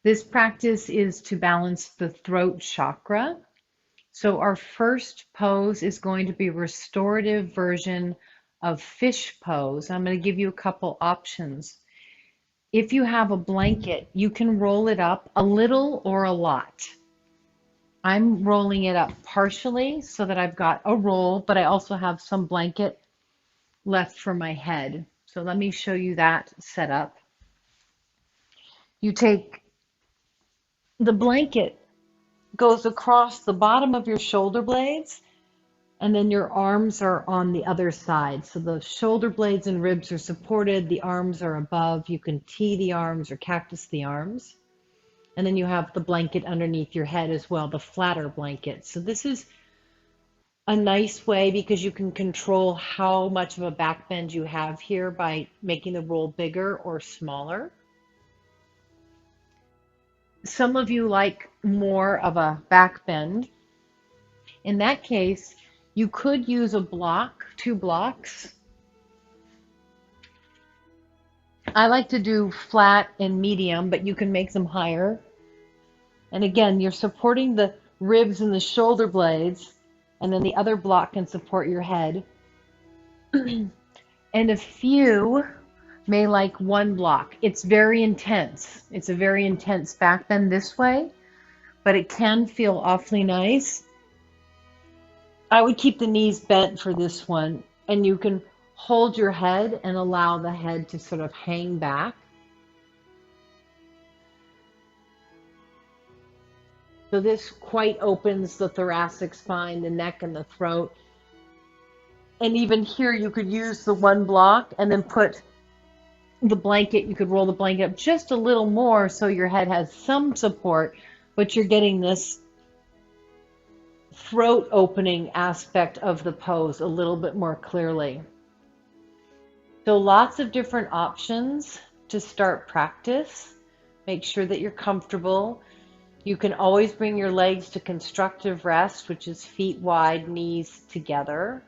This practice is to balance the throat chakra. So our first pose is going to be a restorative version of fish pose. I'm going to give you a couple options. If you have a blanket, you can roll it up a little or a lot. I'm rolling it up partially so that I've got a roll, but I also have some blanket left for my head. So let me show you that setup. You take the blanket, goes across the bottom of your shoulder blades, and then your arms are on the other side. So the shoulder blades and ribs are supported, the arms are above. You can T the arms or cactus the arms. And then you have the blanket underneath your head as well, the flatter blanket. So this is a nice way because you can control how much of a back bend you have here by making the roll bigger or smaller. Some of you like more of a back bend. In that case, you could use a block, 2 blocks. I like to do flat and medium, but you can make them higher. And again, you're supporting the ribs and the shoulder blades, and then the other block can support your head. And a few may like 1 block. It's very intense. It's a very intense back bend this way, but it can feel awfully nice. I would keep the knees bent for this one, and you can hold your head and allow the head to sort of hang back. So this quite opens the thoracic spine, the neck, and the throat. And even here, you could use the 1 block and then put the blanket. You could roll the blanket up just a little more so your head has some support, but you're getting this throat opening aspect of the pose a little bit more clearly. So lots of different options to start practice. Make sure that you're comfortable. You can always bring your legs to constructive rest, which is feet wide, knees together.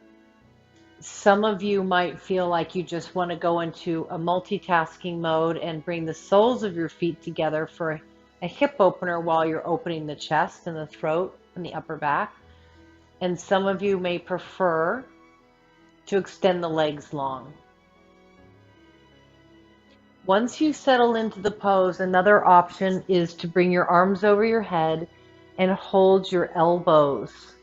Some of you might feel like you just want to go into a multitasking mode and bring the soles of your feet together for a hip opener while you're opening the chest and the throat and the upper back. And some of you may prefer to extend the legs long. Once you settle into the pose, another option is to bring your arms over your head and hold your elbows.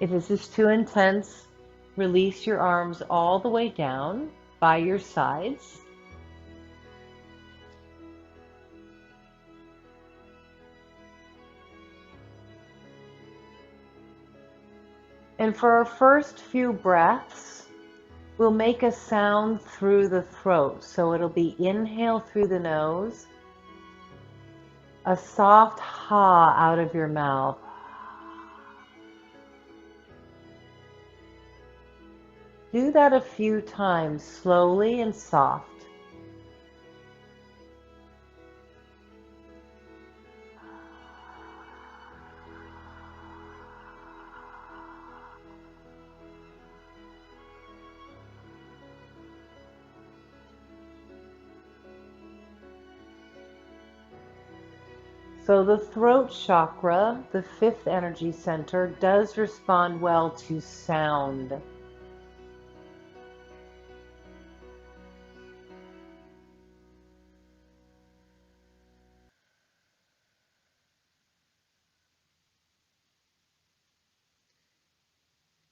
If this is too intense, release your arms all the way down by your sides. And for our first few breaths, we'll make a sound through the throat. So it'll be inhale through the nose, a soft ha out of your mouth. Do that a few times, slowly and soft. So the throat chakra, the 5th energy center, does respond well to sound.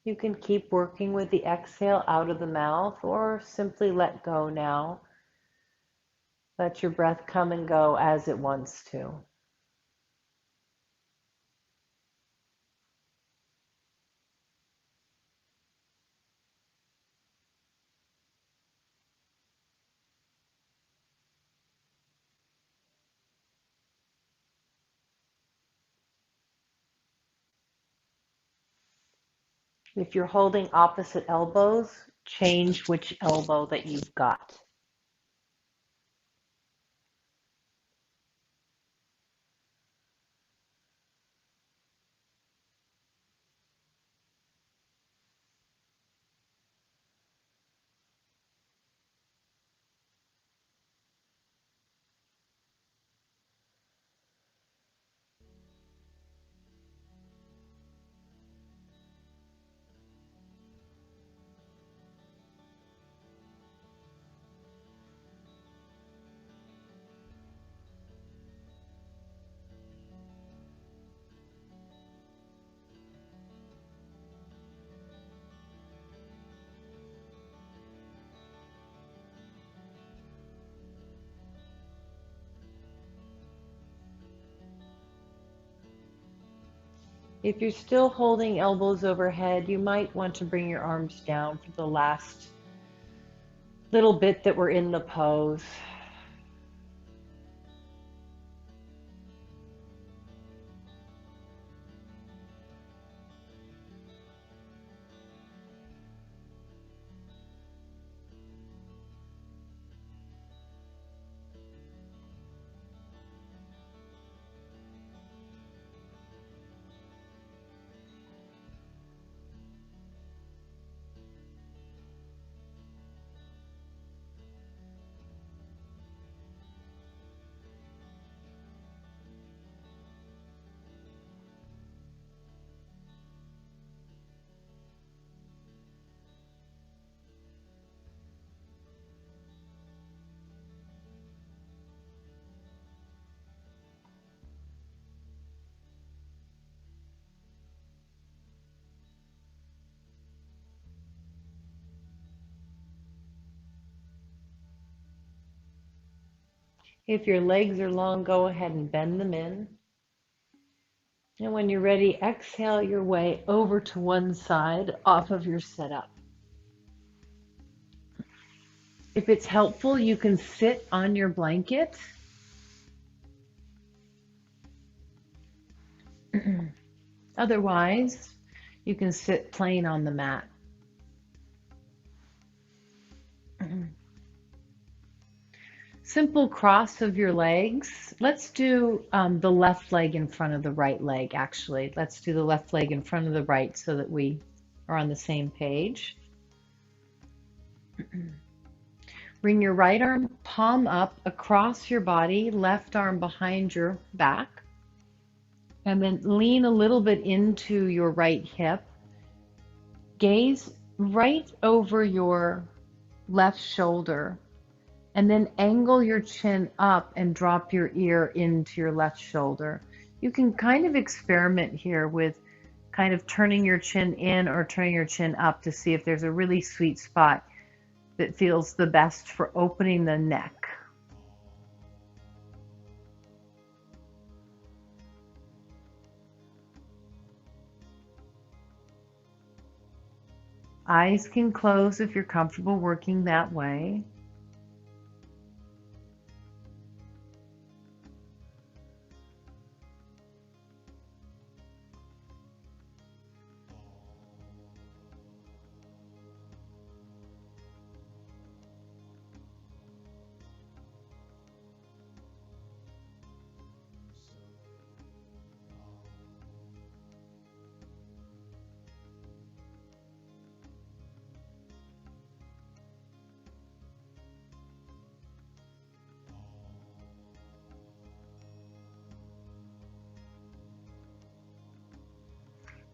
You can keep working with the exhale out of the mouth or simply let go now. Let your breath come and go as it wants to. If you're holding opposite elbows, change which elbow that you've got. If you're still holding elbows overhead, you might want to bring your arms down for the last little bit that we're in the pose. If your legs are long, go ahead and bend them in. And when you're ready, exhale your way over to one side off of your setup. If it's helpful, you can sit on your blanket. Otherwise, you can sit plain on the mat. Simple cross of your legs. Let's do the left leg in front of the right leg, actually. Let's do the left leg in front of the right so that we are on the same page. Bring your right arm palm up across your body, left arm behind your back, and then lean a little bit into your right hip. Gaze right over your left shoulder, and then angle your chin up and drop your ear into your left shoulder. You can kind of experiment here with kind of turning your chin in or turning your chin up to see if there's a really sweet spot that feels the best for opening the neck. Eyes can close if you're comfortable working that way.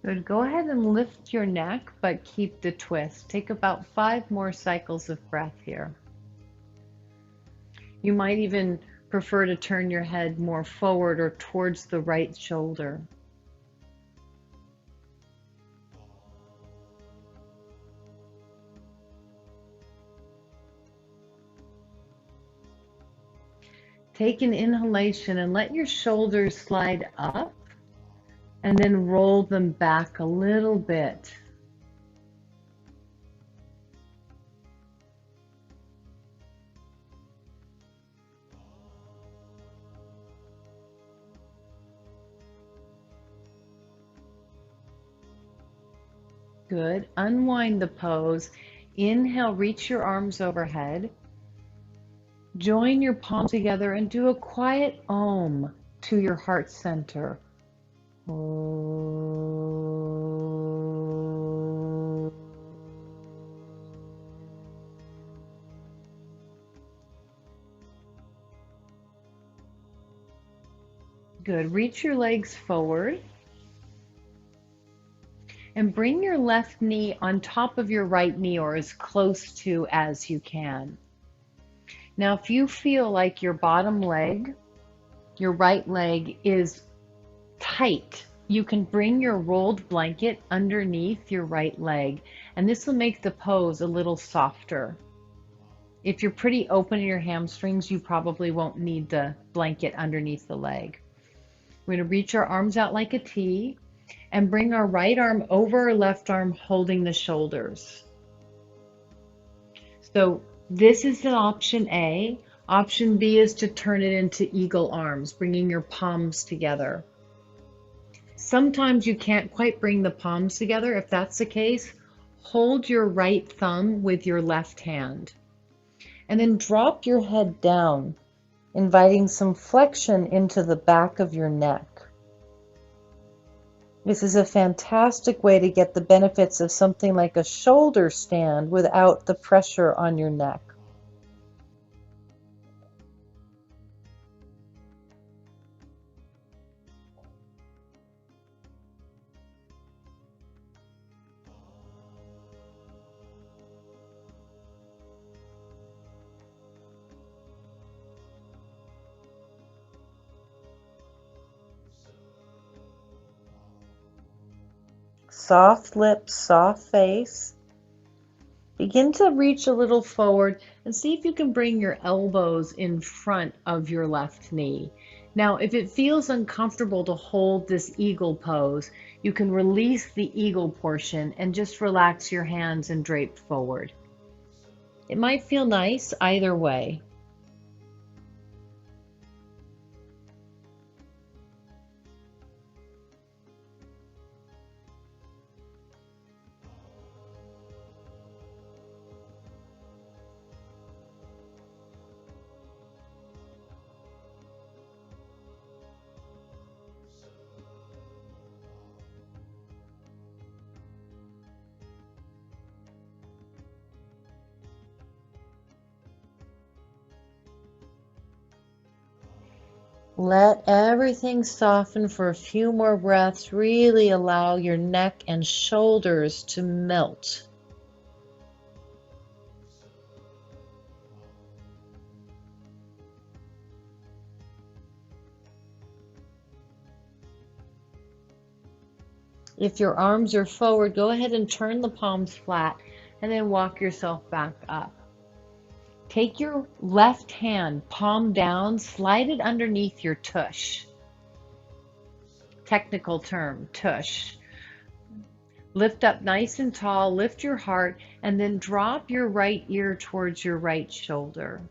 Good. Go ahead and lift your neck, but keep the twist. Take about 5 more cycles of breath here. You might even prefer to turn your head more forward or towards the right shoulder. Take an inhalation and let your shoulders slide up and then roll them back a little bit. Good. Unwind the pose. Inhale, reach your arms overhead. Join your palms together and do a quiet Om to your heart center. Good. Reach your legs forward and bring your left knee on top of your right knee or as close to as you can. Now, if you feel like your bottom leg, your right leg is tight, you can bring your rolled blanket underneath your right leg, and this will make the pose a little softer. If you're pretty open in your hamstrings, you probably won't need the blanket underneath the leg. We're going to reach our arms out like a T, and bring our right arm over our left arm, holding the shoulders. So this is an option A. Option B is to turn it into eagle arms, bringing your palms together. Sometimes you can't quite bring the palms together. If that's the case, hold your right thumb with your left hand. And then drop your head down, inviting some flexion into the back of your neck. This is a fantastic way to get the benefits of something like a shoulder stand without the pressure on your neck. Soft lips, soft face. Begin to reach a little forward and see if you can bring your elbows in front of your left knee. Now, if it feels uncomfortable to hold this eagle pose, you can release the eagle portion and just relax your hands and drape forward. It might feel nice either way. Let everything soften for a few more breaths. Really allow your neck and shoulders to melt. If your arms are forward, go ahead and turn the palms flat and then walk yourself back up. Take your left hand, palm down, slide it underneath your tush. Technical term, tush. Lift up nice and tall, lift your heart, and then drop your right ear towards your right shoulder.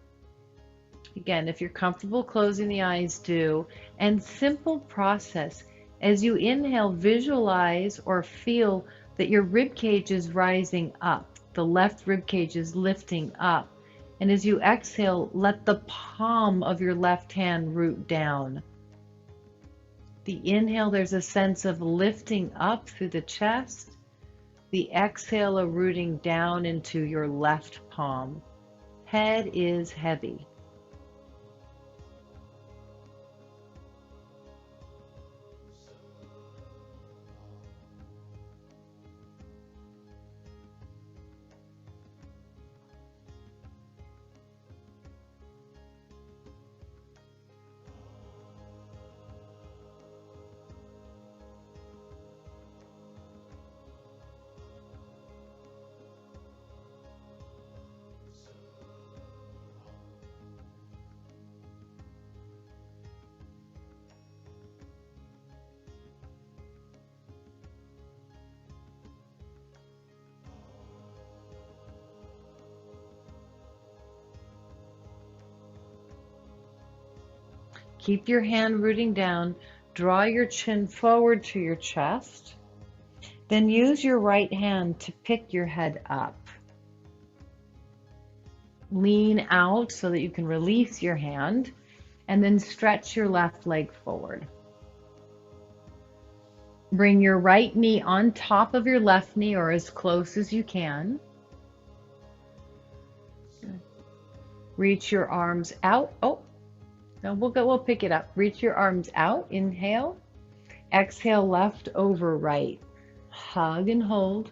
Again, if you're comfortable closing the eyes, do. And simple process. As you inhale, visualize or feel that your rib cage is rising up. The left rib cage is lifting up. And as you exhale, let the palm of your left hand root down. The inhale, there's a sense of lifting up through the chest. The exhale, a rooting down into your left palm. Head is heavy. Keep your hand rooting down. Draw your chin forward to your chest. Then use your right hand to pick your head up. Lean out so that you can release your hand, and then stretch your left leg forward. Bring your right knee on top of your left knee or as close as you can. Reach your arms out. Oh, no, we'll pick it up. Reach your arms out. Inhale. Exhale, left over right. Hug and hold.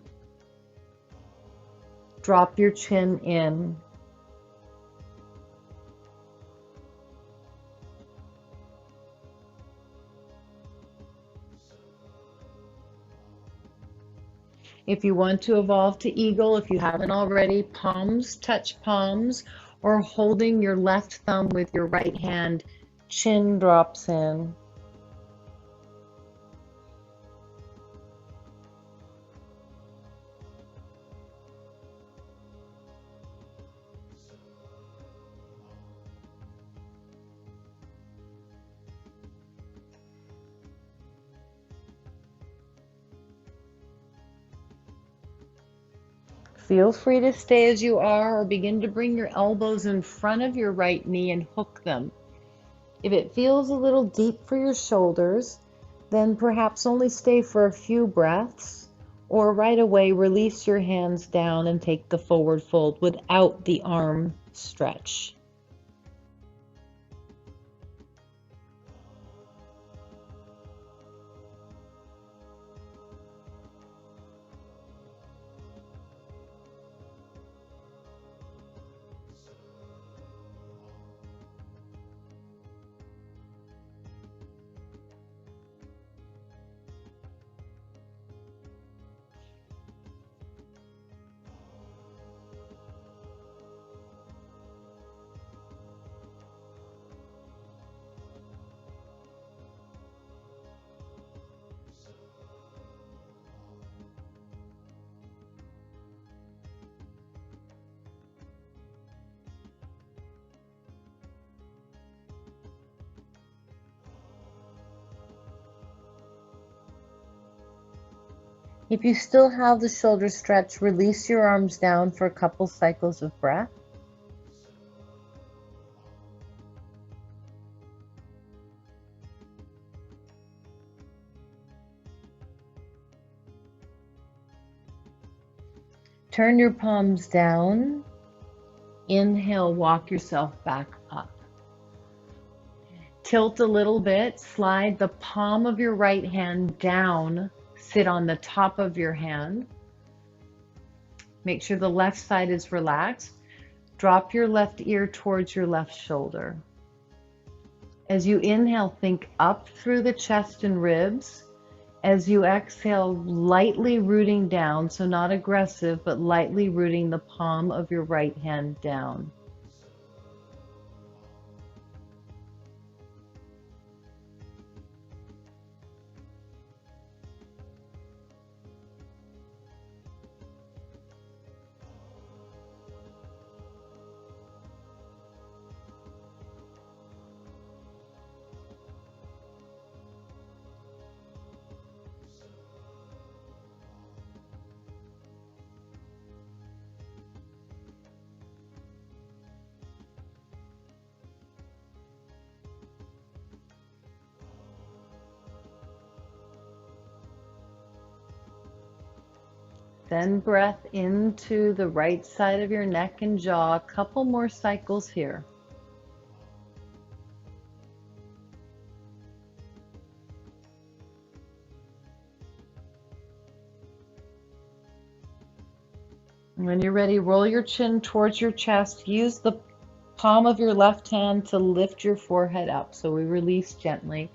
Drop your chin in. If you want to evolve to eagle, if you haven't already, palms touch palms, or holding your left thumb with your right hand, chin drops in. Feel free to stay as you are or begin to bring your elbows in front of your right knee and hook them. If it feels a little deep for your shoulders, then perhaps only stay for a few breaths, or right away release your hands down and take the forward fold without the arm stretch. If you still have the shoulder stretch, release your arms down for a couple cycles of breath. Turn your palms down. Inhale, walk yourself back up. Tilt a little bit, slide the palm of your right hand down, sit on the top of your hand. Make sure the left side is relaxed. Drop your left ear towards your left shoulder. As you inhale, think up through the chest and ribs. As you exhale, lightly rooting down, so not aggressive, but lightly rooting the palm of your right hand down. Then breath into the right side of your neck and jaw. A couple more cycles here. When you're ready, roll your chin towards your chest. Use the palm of your left hand to lift your forehead up. So we release gently.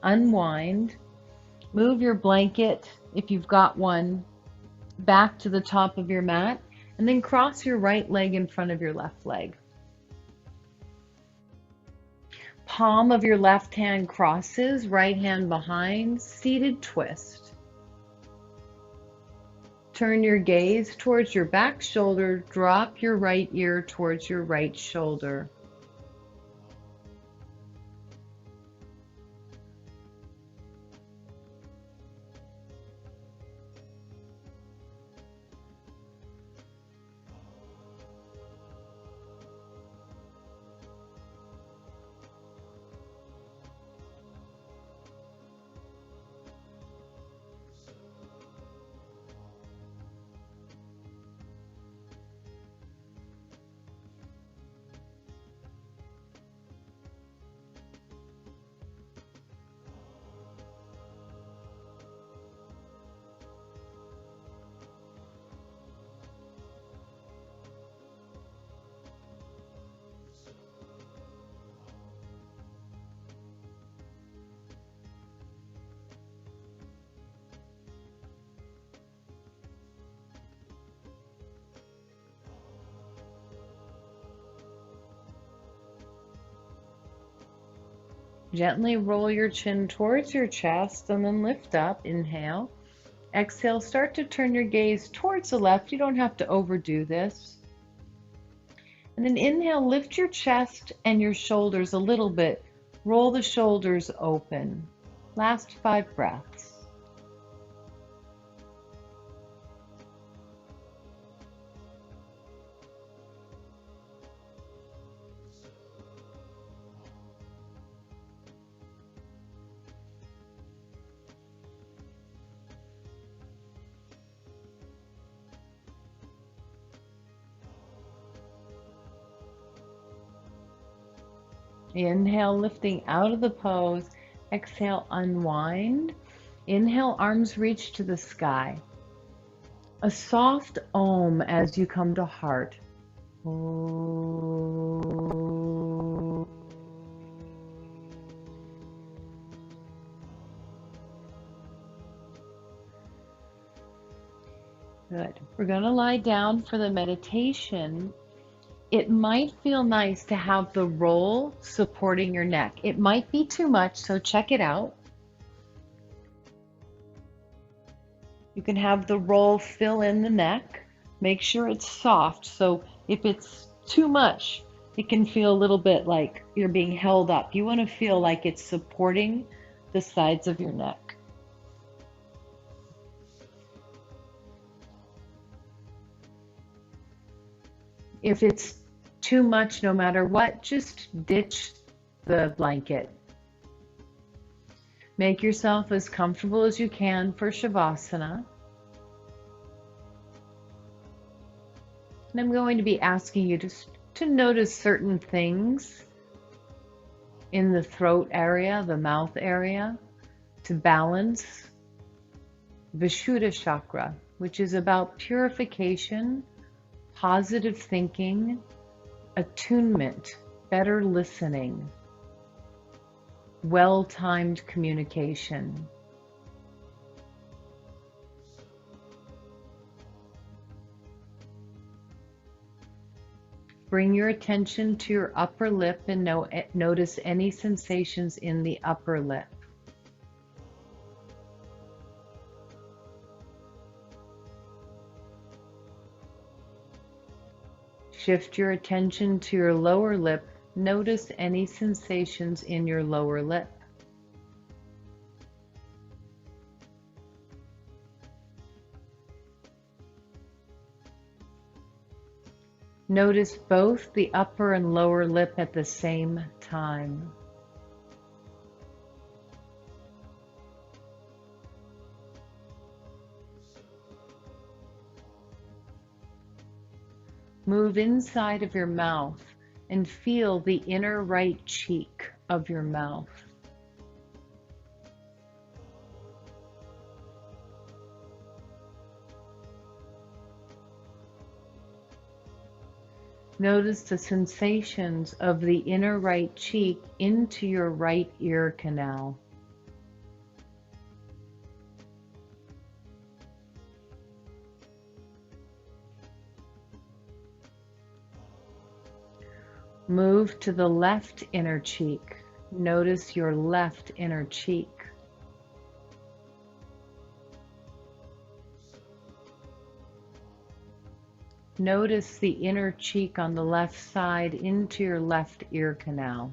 Unwind. Move your blanket, if you've got one, back to the top of your mat, and then cross your right leg in front of your left leg. Palm of your left hand crosses, right hand behind, seated twist. Turn your gaze towards your back shoulder, drop your right ear towards your right shoulder. Gently roll your chin towards your chest and then lift up. Inhale. Exhale, start to turn your gaze towards the left. You don't have to overdo this. And then inhale, lift your chest and your shoulders a little bit. Roll the shoulders open. Last 5 breaths. Inhale, lifting out of the pose. Exhale, unwind. Inhale, arms reach to the sky. A soft om as you come to heart. Good. We're going to lie down for the meditation. It might feel nice to have the roll supporting your neck. It might be too much, so check it out. You can have the roll fill in the neck. Make sure it's soft, so if it's too much, it can feel a little bit like you're being held up. You want to feel like it's supporting the sides of your neck. If it's too much, no matter what, just ditch the blanket. Make yourself as comfortable as you can for Shavasana. And I'm going to be asking you just to notice certain things in the throat area, the mouth area, to balance Vishuddha chakra, which is about purification, positive thinking, attunement, better listening, well-timed communication. Bring your attention to your upper lip and notice any sensations in the upper lip. Shift your attention to your lower lip. Notice any sensations in your lower lip. Notice both the upper and lower lip at the same time. Move inside of your mouth and feel the inner right cheek of your mouth. Notice the sensations of the inner right cheek into your right ear canal. Move to the left inner cheek. Notice your left inner cheek. Notice the inner cheek on the left side into your left ear canal.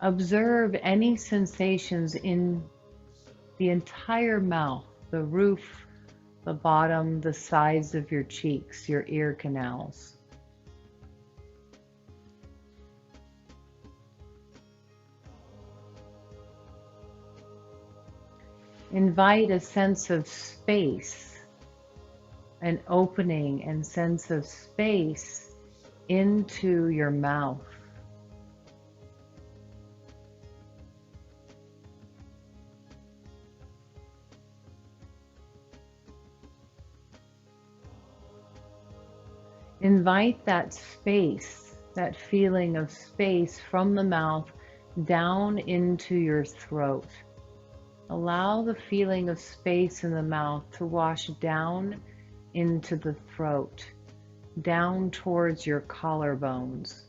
Observe any sensations in the entire mouth, the roof, the bottom, the sides of your cheeks, your ear canals. Invite a sense of space, an opening and sense of space into your mouth. Invite that space, that feeling of space from the mouth down into your throat. Allow the feeling of space in the mouth to wash down into the throat, down towards your collarbones.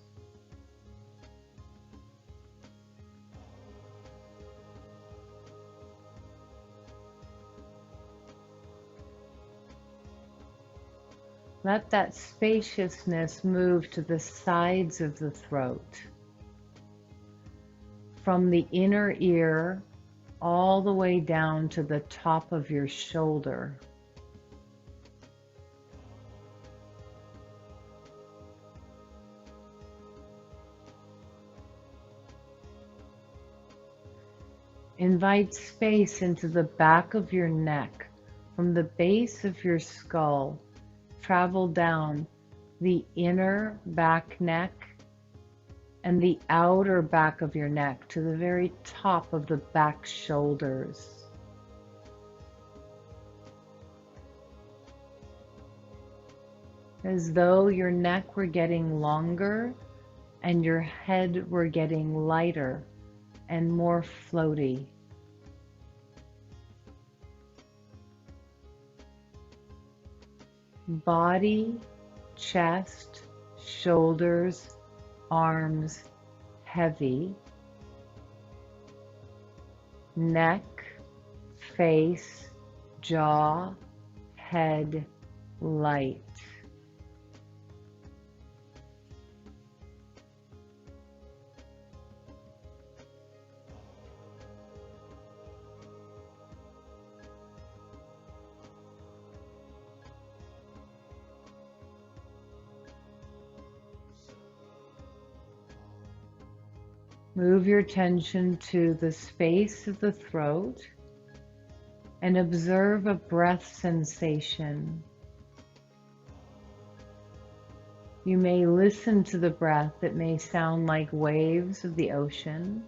Let that spaciousness move to the sides of the throat, from the inner ear all the way down to the top of your shoulder. Invite space into the back of your neck. From the base of your skull, travel down the inner back neck and the outer back of your neck to the very top of the back shoulders. As though your neck were getting longer and your head were getting lighter and more floaty. Body, chest, shoulders, arms heavy. Neck, face, jaw, head light. Move your attention to the space of the throat and observe a breath sensation. You may listen to the breath that may sound like waves of the ocean.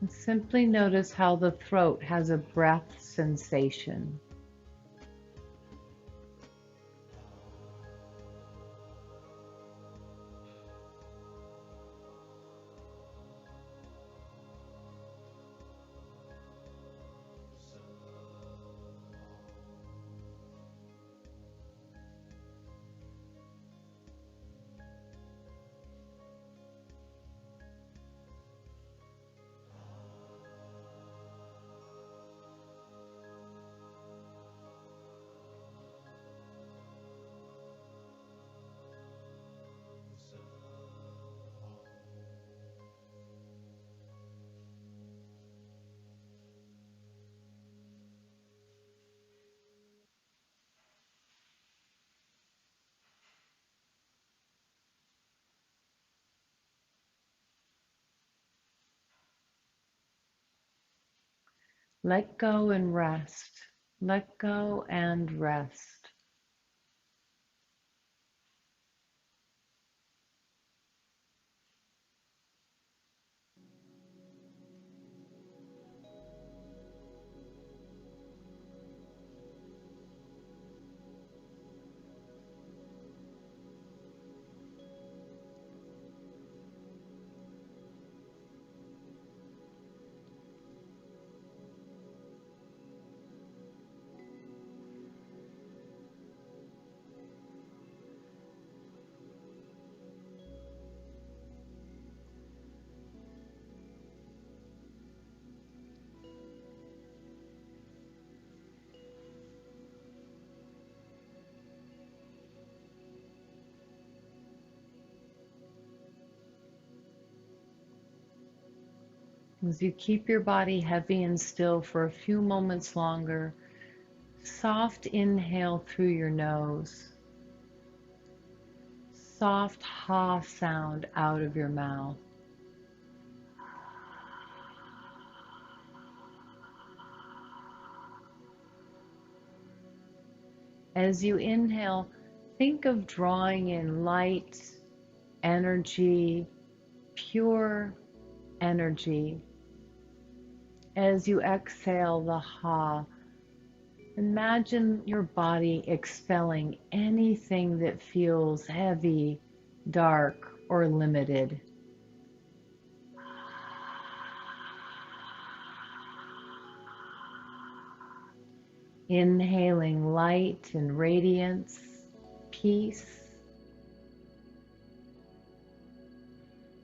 And simply notice how the throat has a breath sensation. Let go and rest. Let go and rest. As you keep your body heavy and still for a few moments longer, soft inhale through your nose. Soft ha sound out of your mouth. As you inhale, think of drawing in light, energy, pure energy. As you exhale the ha, imagine your body expelling anything that feels heavy, dark, or limited. Inhaling light and radiance, peace.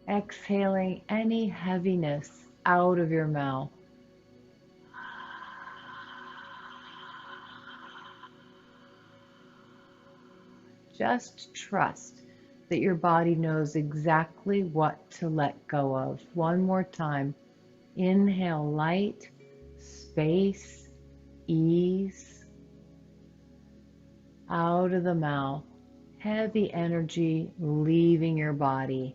Exhaling any heaviness out of your mouth. Just trust that your body knows exactly what to let go of. One more time. Inhale light, space, ease. Out of the mouth, heavy energy leaving your body.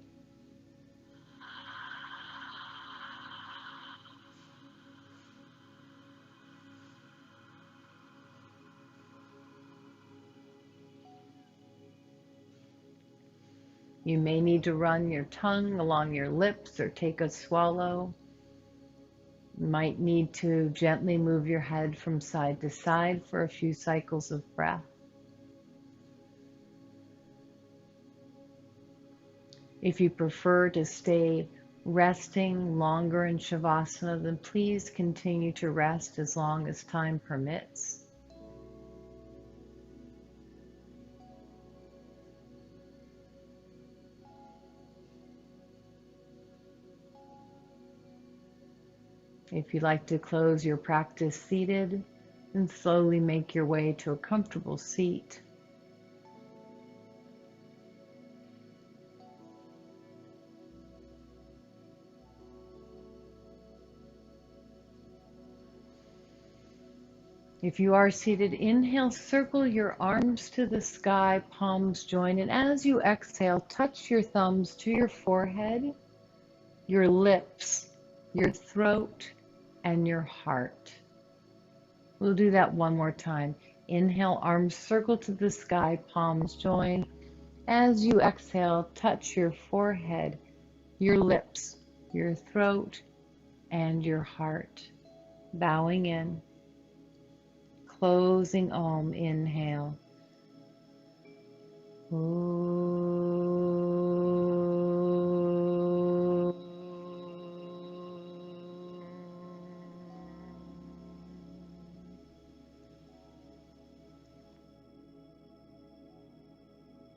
You may need to run your tongue along your lips or take a swallow. You might need to gently move your head from side to side for a few cycles of breath. If you prefer to stay resting longer in Shavasana, then please continue to rest as long as time permits. If you'd like to close your practice seated, then slowly make your way to a comfortable seat. If you are seated, inhale, circle your arms to the sky, palms join, and as you exhale, touch your thumbs to your forehead, your lips, your throat, and your heart. We'll do that one more time. Inhale, arms circle to the sky, palms join. As you exhale, touch your forehead, your lips, your throat, and your heart. Bowing in. Closing Om, inhale.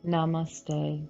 Namaste.